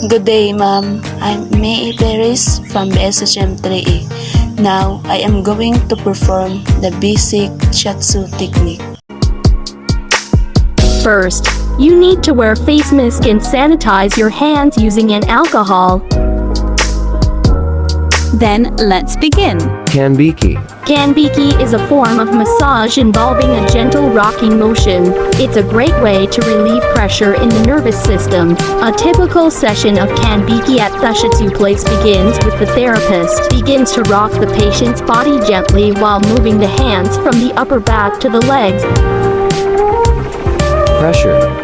Good day, ma'am. I'm Perez from SHIATSU 3E. Now, I am going to perform the basic SHIATSU technique. First, you need to wear face mask and sanitize your hands using an alcohol. Then, let's begin. Kanbiki. Kanbiki is a form of massage involving a gentle rocking motion. It's a great way to relieve pressure in the nervous system. A typical session of Kanbiki at the SHIATSU place begins with the therapist begins to rock the patient's body gently while moving the hands from the upper back to the legs. Pressure.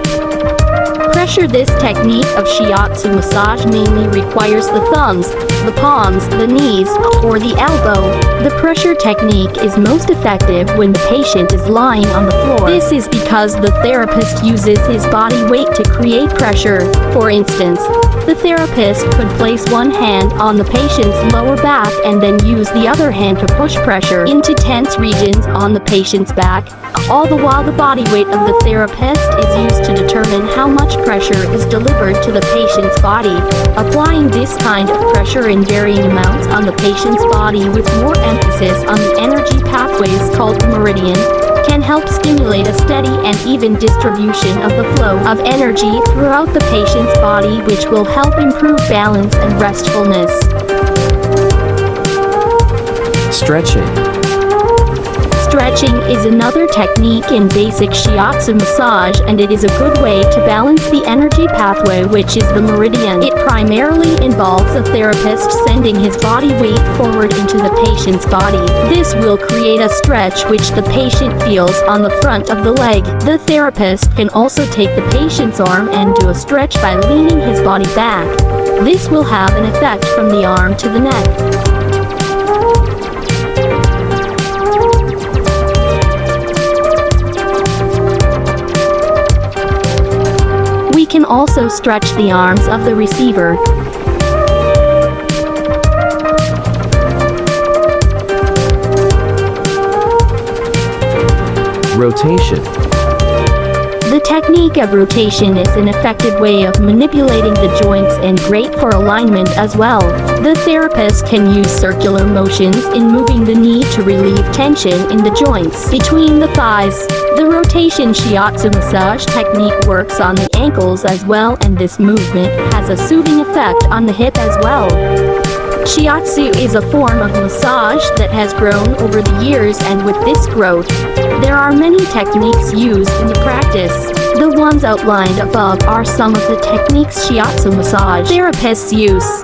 This technique of SHIATSU massage mainly requires the thumbs, the palms, the knees, or the elbow. The pressure technique is most effective when the patient is lying on the floor. This is because the therapist uses his body weight to create pressure. For instance, the therapist could place one hand on the patient's lower back and then use the other hand to push pressure into tense regions on the patient's back. All the while the body weight of the therapist is used to determine how much pressure is delivered to the patient's body. Applying this kind of pressure in varying amounts on the patient's body with more emphasis on the energy pathways called the meridian can help stimulate a steady and even distribution of the flow of energy throughout the patient's body, which will help improve balance and restfulness. Stretching is another technique in basic SHIATSU massage, and it is a good way to balance the energy pathway, which is the meridian. It primarily involves a therapist sending his body weight forward into the patient's body. This will create a stretch which the patient feels on the front of the leg. The therapist can also take the patient's arm and do a stretch by leaning his body back. This will have an effect from the arm to the neck. We can also stretch the arms of the receiver. Rotation. The technique of rotation is an effective way of manipulating the joints and great for alignment as well. The therapist can use circular motions in moving the knee to relieve tension in the joints between the thighs. The rotation SHIATSU massage technique works on the ankles as well, and this movement has a soothing effect on the hip as well. SHIATSU is a form of massage that has grown over the years, and with this growth, there are many techniques used in the practice. The ones outlined above are some of the techniques SHIATSU massage therapists use.